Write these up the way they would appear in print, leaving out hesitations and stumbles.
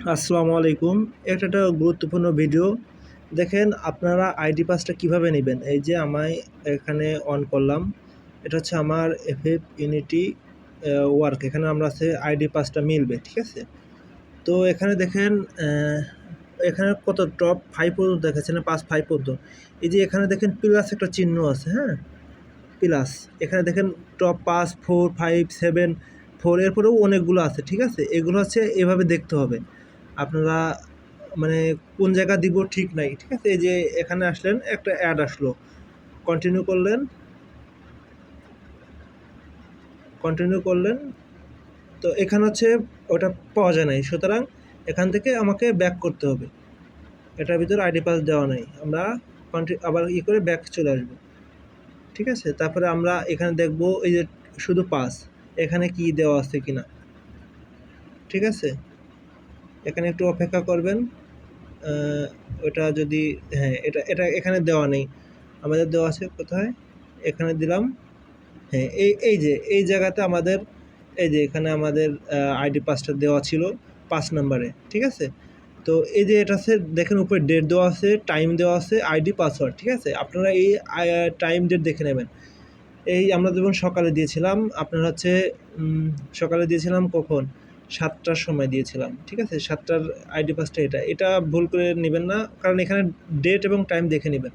আসসালামু আলাইকুম। এটা একটা গুরুত্বপূর্ণ ভিডিও। দেখেন আপনারা আইডি পাসটা কিভাবে নেবেন। এই যে আমি এখানে অন করলাম। এটা হচ্ছে আমার এফএফ ইউনিটি ওয়ার্ক। এখানে আমরা আছে আইডি পাসটা মিলবে, ঠিক আছে? তো এখানে দেখেন এখানে কত টপ 5 পর্যন্ত দেখাচ্ছে না, 5 পর্যন্ত। এই যে এখানে দেখেন প্লাস একটা চিহ্ন আছে, হ্যাঁ? প্লাস। এখানে দেখেন টপ 5, 4, 5, 7, 4 এরপরেও অনেকগুলো আছে, ঠিক আছে? এগুলো হচ্ছে এভাবে দেখতে হবে। আপনারা মানে কোন জায়গা দিব ঠিক নাই, ঠিক আছে? এই যে এখানে আসলেন, একটা অ্যাড আসলো, কন্টিনিউ করলেন, তো এখানে হচ্ছে ওটা পাওয়া যায় নাই, সুতরাং এখান থেকে আমাকে ব্যাক করতে হবে। এটার ভিতরে আইডি পাস দেওয়া নাই, আমরা আবার করে ব্যাক চলে আসবো, ঠিক আছে? তারপরে আমরা এখানে দেখব এই যে শুধু পাস, এখানে কি দেওয়া আছে কিনা, ঠিক আছে? এখানে একটু অপেক্ষা করবেন। ওটা যদি, হ্যাঁ, এটা এটা এখানে দেওয়া নেই, আমাদের দেওয়া আছে কোথায়? এখানে দিলাম। হ্যাঁ, এই যে এই জায়গাতে আমাদের, এই যে এখানে আমাদের আইডি পাসটা দেওয়া ছিল 5 নম্বরে, ঠিক আছে? তো এই যে এটা আছে, দেখেন উপরে ডেট দেওয়া আছে, টাইম দেওয়া আছে, আইডি পাসওয়ার্ড, ঠিক আছে? আপনারা এই টাইম ডেট দেখে নেবেন। এই আমরা যেমন সকালে দিয়েছিলাম, আপনার হচ্ছে সকালে দিয়েছিলাম কখন? 7টার সময় দিয়েছিলাম, ঠিক আছে? 7টার আইডি পাসটা এটা ভুল করে নেবেন না, কারণ এখানে ডেট এবং টাইম দেখে নেবেন।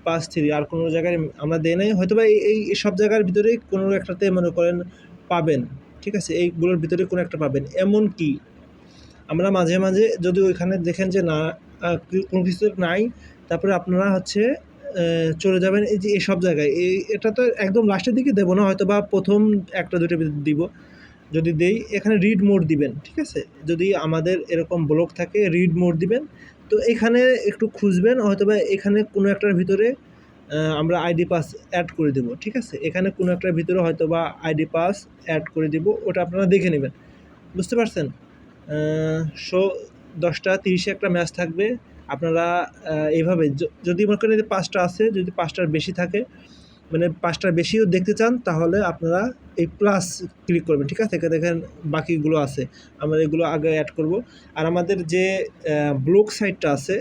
5-3 আর কোনো জায়গায় আমরা দেই নাই, হয়তোবা এই সব জায়গার ভিতরেই কোনো একটাতে মনে করেন পাবেন, ঠিক আছে? এইগুলোর ভিতরে কোনো একটা পাবেন। এমনকি আমরা মাঝে মাঝে যদি ওইখানে দেখেন যে না, কোনো কিছু নাই, তারপরে আপনারা হচ্ছে চলে যাবেন এই যে এসব জায়গায়। এটা তো একদম লাস্টের দিকে দেবো না, হয়তোবা প্রথম 1টা 2টা দিব। যদি দেই, এখানে রিড মোড দিবেন, ঠিক আছে? যদি আমাদের এরকম ব্লক থাকে, রিড মোড দিবেন। তো এখানে একটু খুঁজবেন, হয়তোবা এখানে কোনো একটার ভিতরে আমরা আইডি পাস অ্যাড করে দেবো, ঠিক আছে? এখানে কোনো একটার ভিতরে হয়তোবা আইডি পাস অ্যাড করে দিব, ওটা আপনারা দেখে নেবেন। বুঝতে পারছেন? সো 10টা 30-এ একটা ম্যাচ থাকবে। আপনারা এইভাবে যদি মনে করেন যে 5টা আছে, যদি 5টার বেশি থাকে, মানে 5টার বেশিও দেখতে চান, তাহলে আপনারা এই প্লাস ক্লিক করবেন, ঠিক আছে? এখানে দেখেন বাকিগুলো আছে, আমরা এগুলো আগে অ্যাড করব। আর আমাদের যে ব্লক সাইটটা আছে,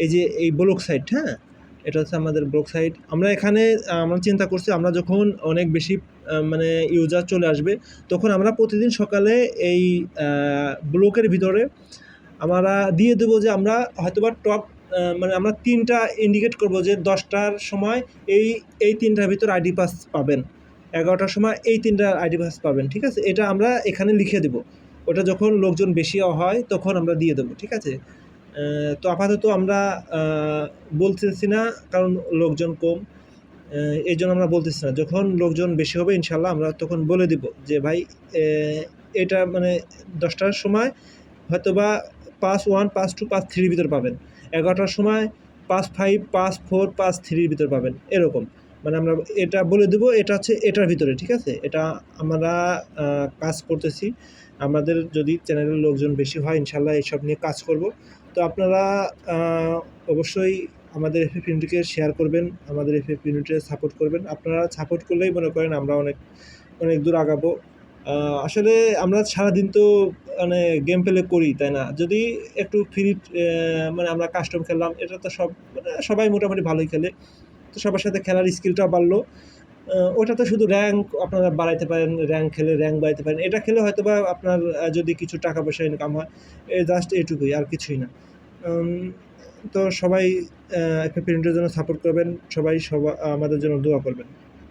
এই যে এই ব্লক সাইট, হ্যাঁ? এটা হচ্ছে আমাদের ব্লক সাইট। আমরা এখানে আমরা চিন্তা করছি, আমরা যখন অনেক বেশি মানে ইউজার চলে আসবে, তখন আমরা প্রতিদিন সকালে এই ব্লকের ভিতরে আমরা দিয়ে দেবো যে আমরা হয়তোবা টপ, মানে আমরা 3টা ইন্ডিকেট করব যে 10টার সময় এই 3টার ভিতর আইডি পাস পাবেন, 11টার সময় এই 3টা আইডি পাস পাবেন, ঠিক আছে? এটা আমরা এখানে লিখে দেবো। ওটা যখন লোকজন বেশি হয় তখন আমরা দিয়ে দেবো, ঠিক আছে? তো আপাতত আমরা বলতেছি না, কারণ লোকজন কম। এই জন্য আমরা বলতেছি না। যখন লোকজন বেশি হবে ইনশাল্লাহ আমরা তখন বলে দিব যে ভাই, এটা মানে 10টার সময় হয়তোবা পাস 1, পাস 2, পাস 3 ভিতর পাবেন। 11টার সময় পাস 5, পাস 4, পাস 3 ভিতর পাবেন। এরকম। মানে আমরা এটা বলে দেব, এটা হচ্ছে এটার ভিতরে, ঠিক আছে? এটা আমরা কাজ করতেছি। আমাদের যদি চ্যানেলের লোকজন বেশি হয় ইনশাল্লাহ এইসব নিয়ে কাজ করব। তো আপনারা আ অবশ্যই আমাদের এফএফ ইউনিটিকে শেয়ার করবেন, আমাদের এফএফ ইউনিটে সাপোর্ট করবেন। আপনারা সাপোর্ট করলেই মনে করেন আমরা অনেক দূর আগাবো। আসলে আমরা সারাদিন তো মানে গেম প্লে করি, তাই না? যদি একটু ফ্রি মানে আমরা কাস্টম খেললাম, এটা তো মানে সবাই মোটামুটি ভালোই খেলে। তো সবার সাথে খেলার স্কিলটাও বাড়লো। ওটাতে শুধু র্যাঙ্ক আপনারা বাড়াইতে পারেন, র্যাঙ্ক খেলে র্যাঙ্ক বাড়াইতে পারেন। এটা খেলে হয়তোবা আপনার যদি কিছু টাকা পয়সা ইনকাম হয়, জাস্ট এটুকুই, আর কিছুই না। উম তো সবাই এফএফ ইউনিটের জন্য সাপোর্ট করবেন, সবাই আমাদের জন্য দোয়া করবেন।